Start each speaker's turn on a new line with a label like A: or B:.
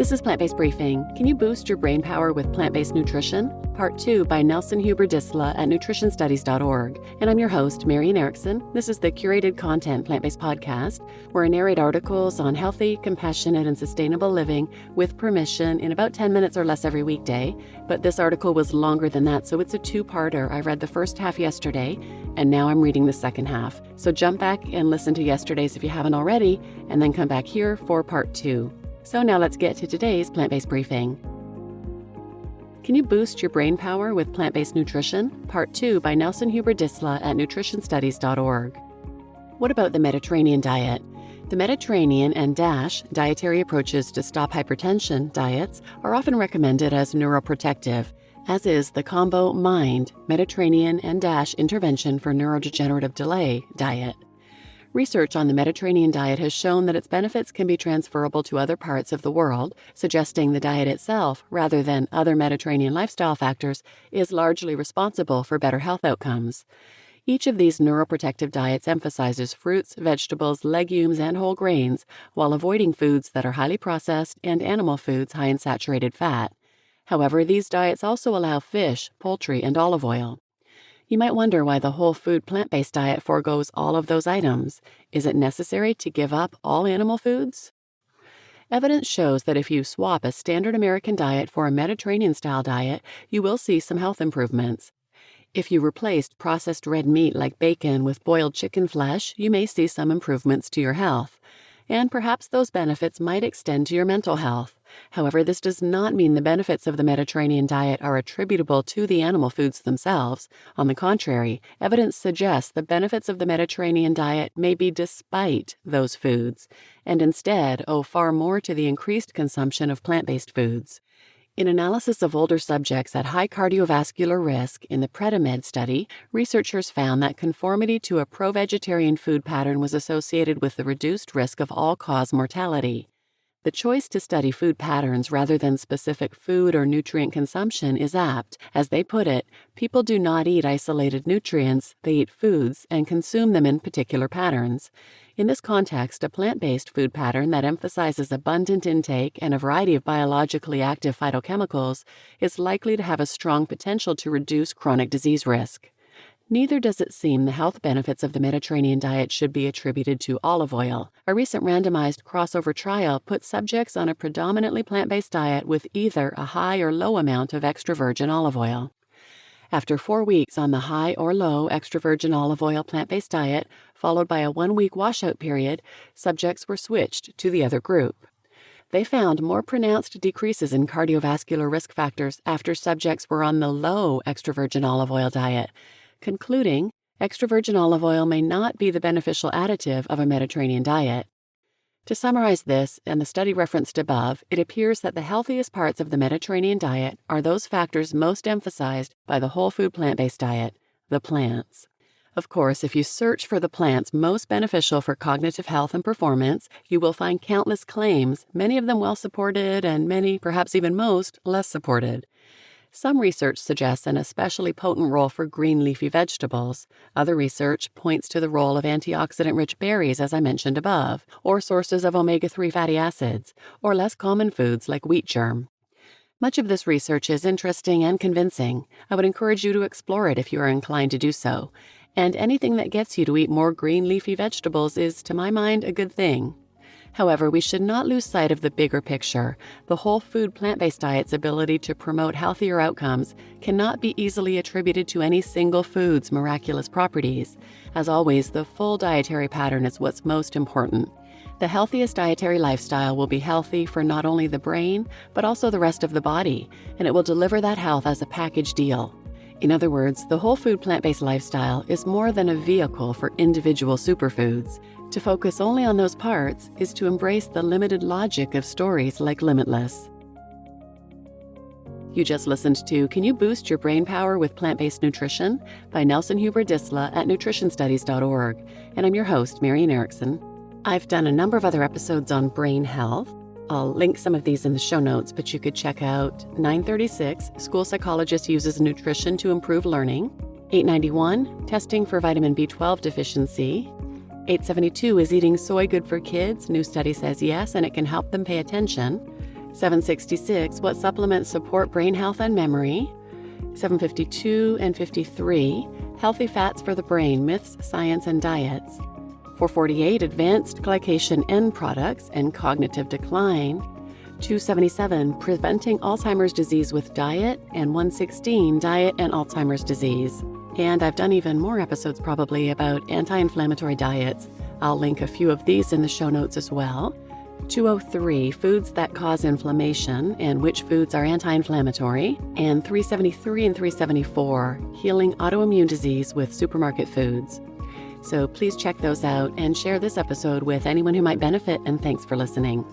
A: This is Plant-Based Briefing. Can you boost your brain power with plant-based nutrition? Part 2 by Nelson Huber-Disla at nutritionstudies.org. And I'm your host, Marian Erickson. This is the curated content plant-based podcast where I narrate articles on healthy, compassionate, and sustainable living with permission in about 10 minutes or less every weekday. But this article was longer than that, so it's a two-parter. I read the first half yesterday, and now I'm reading the second half. So jump back and listen to yesterday's if you haven't already, and then come back here for part 2. So now let's get to today's plant-based briefing. Can you boost your brain power with plant-based nutrition? Part 2 by Nelson Huber-Disla at nutritionstudies.org. What about the Mediterranean diet? The Mediterranean and DASH, dietary approaches to stop hypertension diets, are often recommended as neuroprotective, as is the combo MIND, Mediterranean and DASH intervention for neurodegenerative delay diet. Research on the Mediterranean diet has shown that its benefits can be transferable to other parts of the world, suggesting the diet itself, rather than other Mediterranean lifestyle factors, is largely responsible for better health outcomes. Each of these neuroprotective diets emphasizes fruits, vegetables, legumes, and whole grains, while avoiding foods that are highly processed and animal foods high in saturated fat. However, these diets also allow fish, poultry, and olive oil. You might wonder why the whole food plant-based diet forgoes all of those items. Is it necessary to give up all animal foods? Evidence shows that if you swap a standard American diet for a Mediterranean-style diet, you will see some health improvements. If you replaced processed red meat like bacon with boiled chicken flesh, you may see some improvements to your health. And perhaps those benefits might extend to your mental health. However, this does not mean the benefits of the Mediterranean diet are attributable to the animal foods themselves. On the contrary, evidence suggests the benefits of the Mediterranean diet may be despite those foods, and instead owe far more to the increased consumption of plant-based foods. In analysis of older subjects at high cardiovascular risk in the PREDIMED study, researchers found that conformity to a pro-vegetarian food pattern was associated with the reduced risk of all-cause mortality. The choice to study food patterns rather than specific food or nutrient consumption is apt. As they put it, people do not eat isolated nutrients, they eat foods and consume them in particular patterns. In this context, a plant-based food pattern that emphasizes abundant intake and a variety of biologically active phytochemicals is likely to have a strong potential to reduce chronic disease risk. Neither does it seem the health benefits of the Mediterranean diet should be attributed to olive oil. A recent randomized crossover trial put subjects on a predominantly plant-based diet with either a high or low amount of extra virgin olive oil. After 4 weeks on the high or low extra virgin olive oil plant-based diet, followed by a 1-week washout period, subjects were switched to the other group. They found more pronounced decreases in cardiovascular risk factors after subjects were on the low extra virgin olive oil diet, concluding extra virgin olive oil may not be the beneficial additive of a Mediterranean diet. To summarize this and the study referenced above, it appears that the healthiest parts of the Mediterranean diet are those factors most emphasized by the whole food plant-based diet, the plants. Of course, if you search for the plants most beneficial for cognitive health and performance, you will find countless claims, many of them well supported and many, perhaps even most, less supported. Some research suggests an especially potent role for green leafy vegetables. Other research points to the role of antioxidant-rich berries, as I mentioned above, or sources of omega-3 fatty acids, or less common foods like wheat germ. Much of this research is interesting and convincing. I would encourage you to explore it if you are inclined to do so. And anything that gets you to eat more green leafy vegetables is, to my mind, a good thing. However, we should not lose sight of the bigger picture. The whole food plant-based diet's ability to promote healthier outcomes cannot be easily attributed to any single food's miraculous properties. As always, the full dietary pattern is what's most important. The healthiest dietary lifestyle will be healthy for not only the brain, but also the rest of the body, and it will deliver that health as a package deal. In other words, the whole food plant-based lifestyle is more than a vehicle for individual superfoods. To focus only on those parts is to embrace the limited logic of stories like Limitless. You just listened to Can You Boost Your Brain Power with Plant-Based Nutrition? By Nelson Huber-Disla at nutritionstudies.org. And I'm your host, Marian Erickson. I've done a number of other episodes on brain health. I'll link some of these in the show notes, but you could check out 936, School Psychologist Uses Nutrition to Improve Learning. 891, Testing for Vitamin B12 Deficiency. 872, Is eating soy good for kids? New study says yes, and it can help them pay attention. 766, what supplements support brain health and memory. 752 and 53, healthy fats for the brain, myths, science, and diets. 448, advanced glycation end products and cognitive decline. 277, preventing Alzheimer's disease with diet, and 116, diet and Alzheimer's disease. And I've done even more episodes probably about anti-inflammatory diets. I'll link a few of these in the show notes as well. 203, foods that cause inflammation and which foods are anti-inflammatory. And 373 and 374, healing autoimmune disease with supermarket foods. So please check those out and share this episode with anyone who might benefit, and thanks for listening.